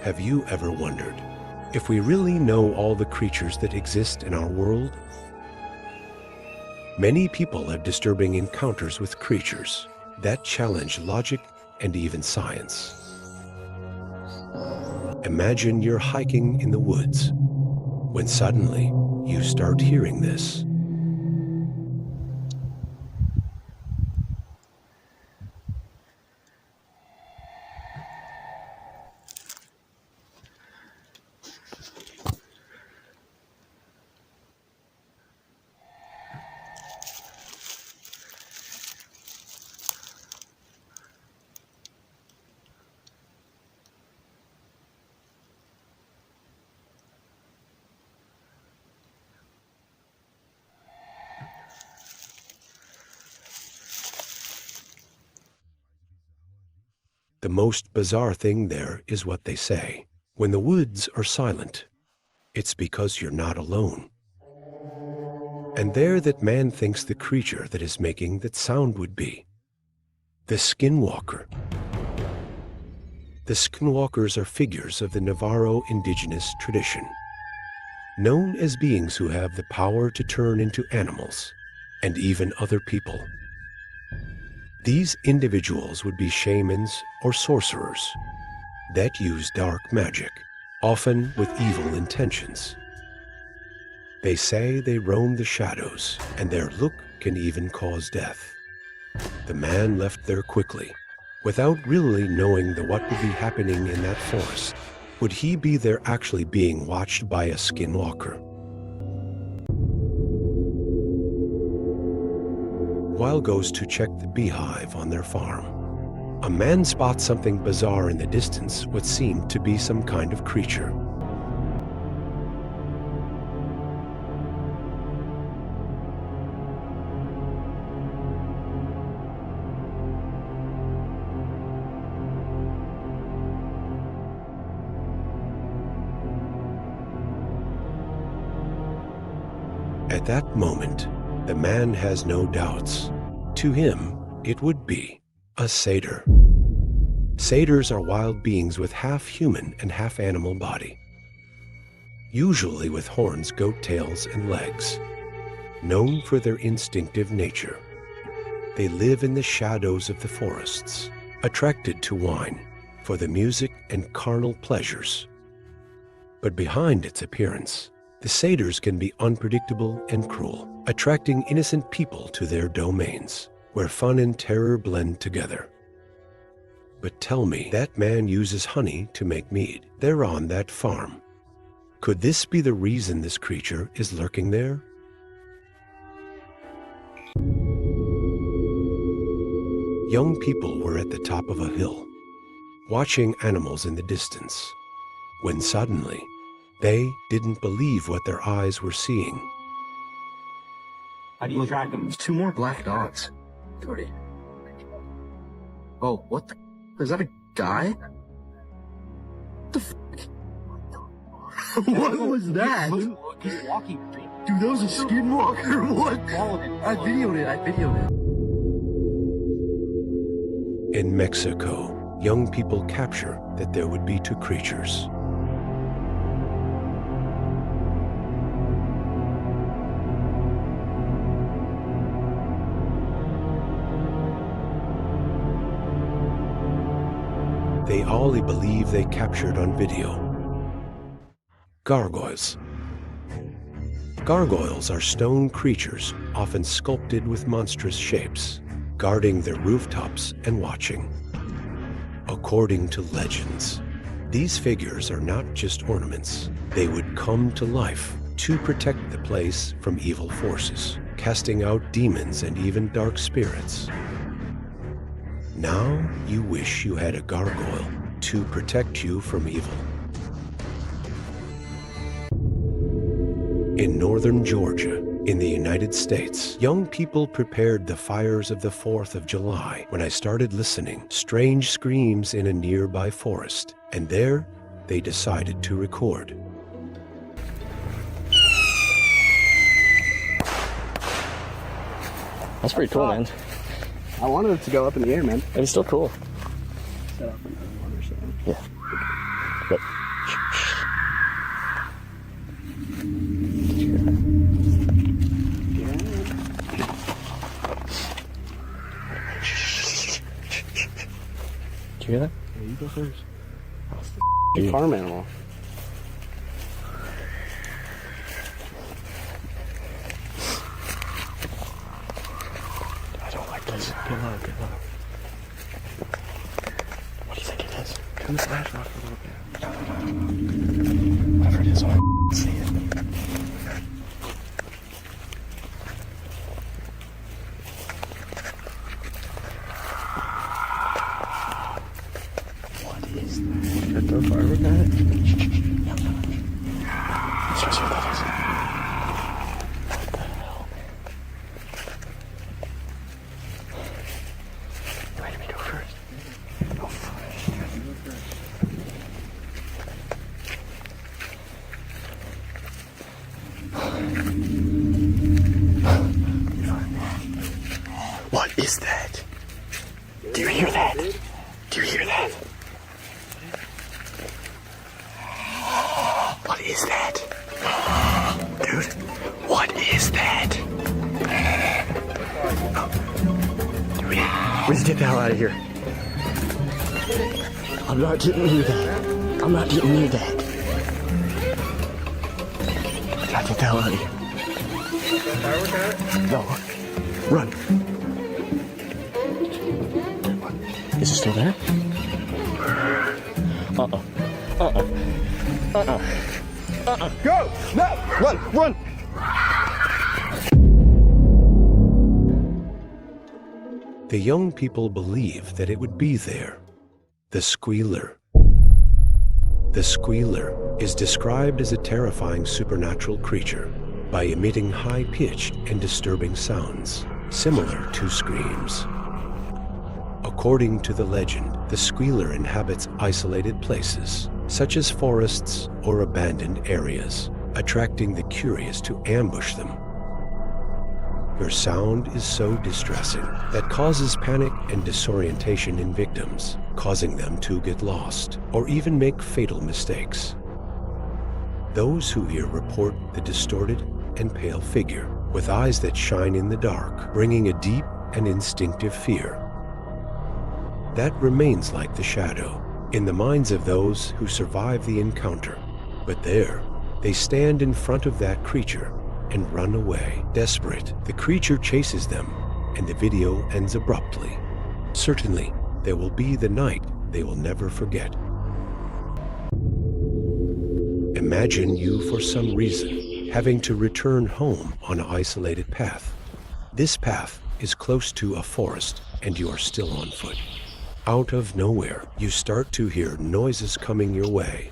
Have you ever wondered if we really know all the creatures that exist in our world? Many people have disturbing encounters with creatures that challenge logic and even science. Imagine you're hiking in the woods when suddenly you start hearing this. The most bizarre thing there is what they say. When the woods are silent, it's because you're not alone. And there that man thinks the creature that is making that sound would be the skinwalker. The skinwalkers are figures of the Navarro indigenous tradition, known as beings who have the power to turn into animals and even other people. These individuals would be shamans or sorcerers that use dark magic, often with evil intentions. They say they roam the shadows, and their look can even cause death. The man left there quickly, without really knowing what would be happening in that forest. Would he be there actually being watched by a skinwalker? Weil goes to check the beehive on their farm. A man spots something bizarre in the distance, what seemed to be some kind of creature. At that moment, the man has no doubts. To him, it would be a satyr. Satyrs are wild beings with half human and half animal body, usually with horns, goat tails, and legs. Known for their instinctive nature, they live in the shadows of the forests, attracted to wine for the music and carnal pleasures. But behind its appearance, the satyrs can be unpredictable and cruel, attracting innocent people to their domains, where fun and terror blend together. But tell me, that man uses honey to make mead. They're on that farm. Could this be the reason this creature is lurking there? Young people were at the top of a hill, watching animals in the distance, when suddenly, they didn't believe what their eyes were seeing. How do you track them? There's two more black dots. Oh, what the? Is that a guy? What the f***? What was that? He's walking. Dude, that was a skinwalker. What? I videoed it. In Mexico, young people capture that there would be two creatures. They all believe they captured on video. Gargoyles. Gargoyles are stone creatures, often sculpted with monstrous shapes, guarding their rooftops and watching. According to legends, these figures are not just ornaments. They would come to life to protect the place from evil forces, casting out demons and even dark spirits. Now you wish you had a gargoyle to protect you from evil. In northern Georgia, in the United States, young people prepared the fires of the 4th of July when I started listening strange screams in a nearby forest, and there they decided to record. That's pretty cool, man. I wanted it to go up in the air, man. It's still cool. Set up another one or something. Yeah. Go. Did you hear that? Yeah, you go first. Dude. Farm animal. I don't like this. Get low, get low. What do you think it is? Turn the flash off a little bit. Whatever it is, I want to see it. What is that? Should I throw firework at it? Let's go see what that is. What the hell? You ready me to go first? Oh, fuck. What is that? Do you hear that? Do you hear that? What is that? Dude, what is that? We need to get the hell out of here. I'm not getting near that. I'm not getting near that. Gotta get the hell out of here. No. Run. Is it still there? Uh-oh. Uh-oh. Uh-oh. Uh-uh. Go! No! Run! Run! The young people believe that it would be there. The squealer. The squealer is described as a terrifying supernatural creature by emitting high-pitched and disturbing sounds, similar to screams. According to the legend, the squealer inhabits isolated places, such as forests or abandoned areas, attracting the curious to ambush them. Her sound is so distressing that causes panic and disorientation in victims, causing them to get lost or even make fatal mistakes. Those who hear report the distorted and pale figure with eyes that shine in the dark, bringing a deep and instinctive fear. That remains like the shadow in the minds of those who survive the encounter. But there, they stand in front of that creature and run away. Desperate, the creature chases them, and the video ends abruptly. Certainly, there will be the night they will never forget. Imagine you, for some reason, having to return home on an isolated path. This path is close to a forest, and you are still on foot. Out of nowhere, you start to hear noises coming your way.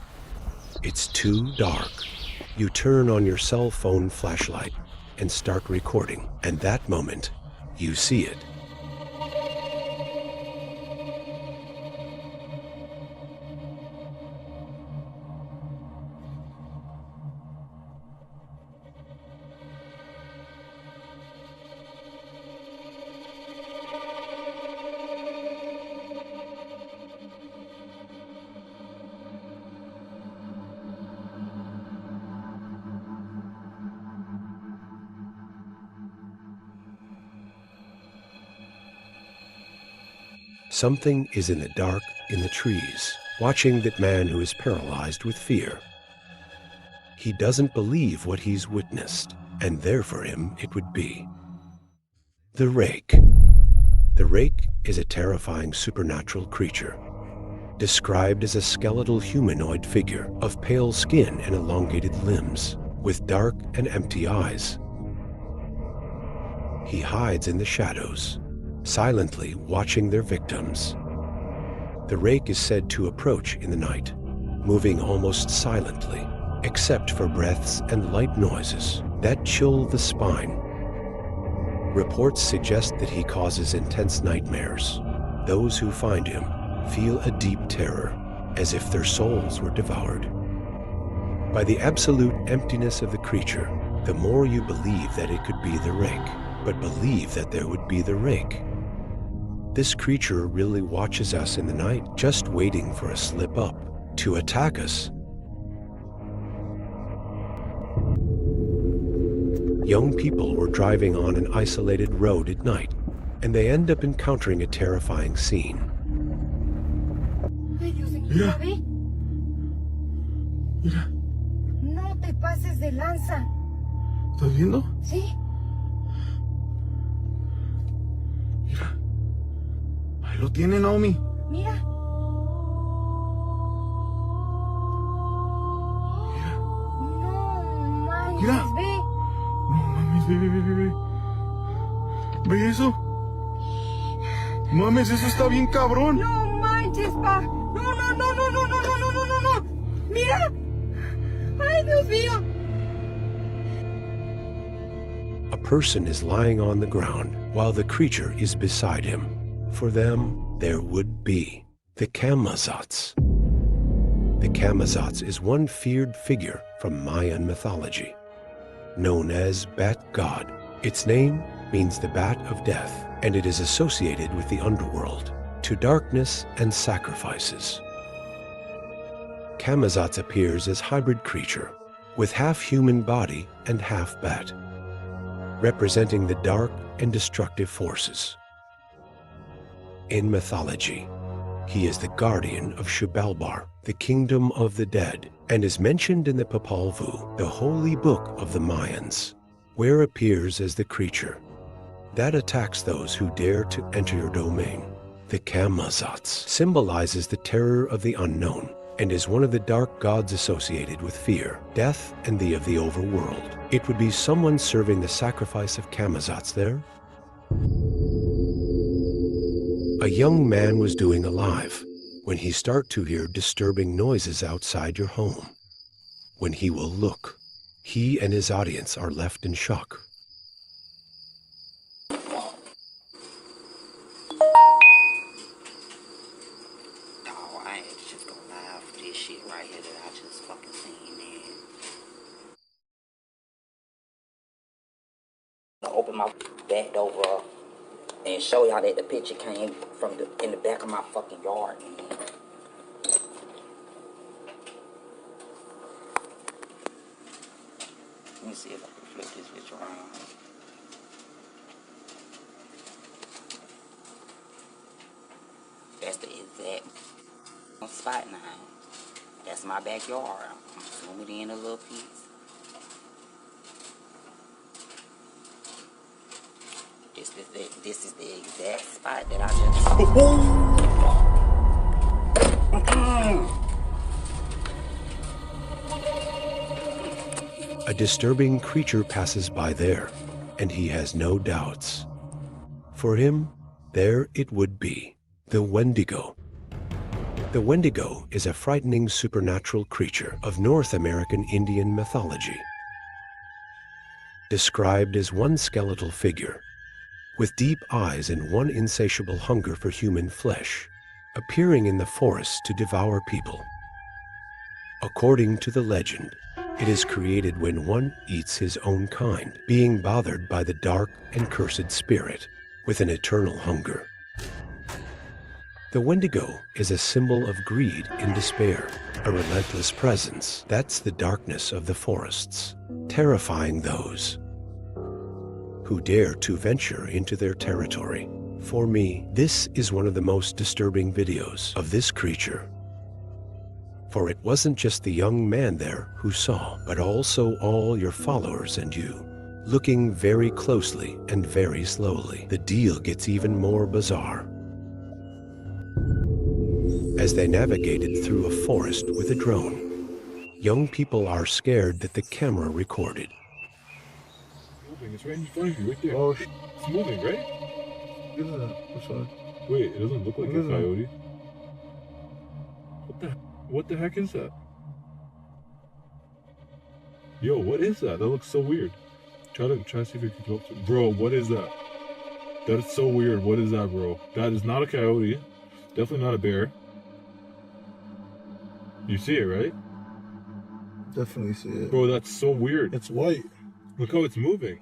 It's too dark. You turn on your cell phone flashlight and start recording, and that moment, you see it. Something is in the dark in the trees, watching that man who is paralyzed with fear. He doesn't believe what he's witnessed, and there for him it would be. The rake. The rake is a terrifying supernatural creature, described as a skeletal humanoid figure of pale skin and elongated limbs, with dark and empty eyes. He hides in the shadows, silently watching their victims. The rake is said to approach in the night, moving almost silently, except for breaths and light noises that chill the spine. Reports suggest that he causes intense nightmares. Those who find him feel a deep terror, as if their souls were devoured. By the absolute emptiness of the creature, the more you believe that it could be the rake, but believe that there would be the rake. This creature really watches us in the night, just waiting for a slip up, to attack us. Young people were driving on an isolated road at night, and they end up encountering a terrifying scene. Ay, Dios mío, Mira. ¿la ve? Mira, No te pases de lanza. ¿estás viendo? ¿Sí? Mira. Ahí lo tiene, Naomi. Mira. Mira. No manches, Mira. ve. No mames, ve. ¿Ve eso? Mames, eso está bien cabrón. No manches, pa. No. Mira. Ay, Dios mío. A person is lying on the ground while the creature is beside him. For them, there would be the Camazotz. The Camazotz is one feared figure from Mayan mythology. Known as Bat God, its name means the bat of death, and it is associated with the underworld, to darkness and sacrifices. Camazotz appears as hybrid creature, with half-human body and half-bat, representing the dark and destructive forces. In mythology, he is the guardian of Shubalbar, the kingdom of the dead, and is mentioned in the Popol Vuh, the holy book of the Mayans, where appears as the creature that attacks those who dare to enter your domain. The Camazotz symbolizes the terror of the unknown and is one of the dark gods associated with fear, death, and the overworld. It would be someone serving the sacrifice of Camazotz there. A young man was doing alive when he start to hear disturbing noises outside your home. When he will look, he and his audience are left in shock. Oh, I ain't just gonna lie for this shit right here that I just fucking seen, man. I open my back door and show y'all that the picture came from in the back of my fucking yard, man. Let me see if I can flip this bitch around. That's the exact spot now. That's my backyard. I'm zooming in a little piece. This is the exact spot that I just... A disturbing creature passes by there, and he has no doubts. For him, there it would be, the Wendigo. The Wendigo is a frightening supernatural creature of North American Indian mythology. Described as one skeletal figure, with deep eyes and one insatiable hunger for human flesh, appearing in the forests to devour people. According to the legend, it is created when one eats his own kind, being bothered by the dark and cursed spirit with an eternal hunger. The Wendigo is a symbol of greed and despair, a relentless presence. That's the darkness of the forests, terrifying those who dare to venture into their territory. For me, this is one of the most disturbing videos of this creature. For it wasn't just the young man there who saw, but also all your followers and you. Looking very closely and very slowly, the deal gets even more bizarre. As they navigated through a forest with a drone, young people are scared that the camera recorded. It's right in front of you, right there. Oh, It's moving, right? look at that. Which one? Wait, it doesn't look like What a is that? coyote. What the heck is that? Yo, what is that? That looks so weird. Try to see if you can go up to. Bro, what is that? That is so weird. What is that, bro? That is not a coyote. Definitely not a bear. You see it, right? Definitely see it. Bro, that's so weird. It's white. Look how it's moving.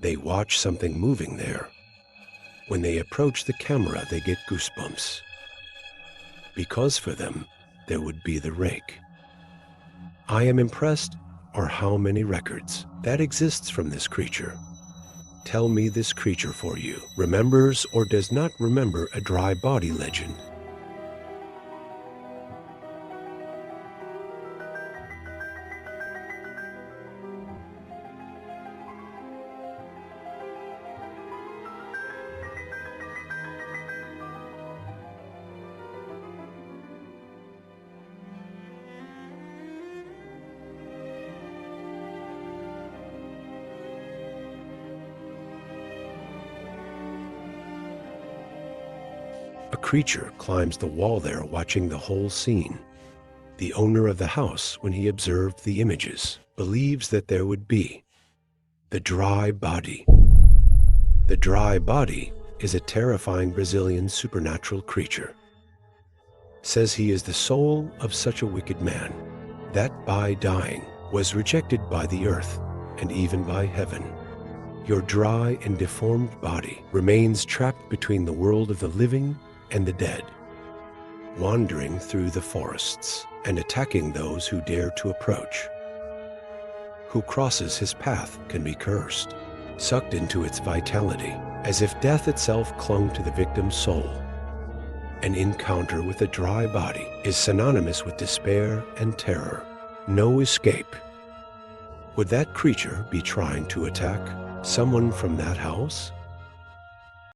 They watch something moving there. When they approach the camera, they get goosebumps. Because for them, there would be the rake. I am impressed, or how many records that exists from this creature. Tell me this creature for you remembers or does not remember a dry body legend. A creature climbs the wall there, watching the whole scene. The owner of the house, when he observed the images, believes that there would be the dry body. The dry body is a terrifying Brazilian supernatural creature. Says he is the soul of such a wicked man that by dying was rejected by the earth and even by heaven. Your dry and deformed body remains trapped between the world of the living and the dead, wandering through the forests and attacking those who dare to approach. Who crosses his path can be cursed, sucked into its vitality, as if death itself clung to the victim's soul. An encounter with a dry body is synonymous with despair and terror. No escape. Would that creature be trying to attack someone from that house?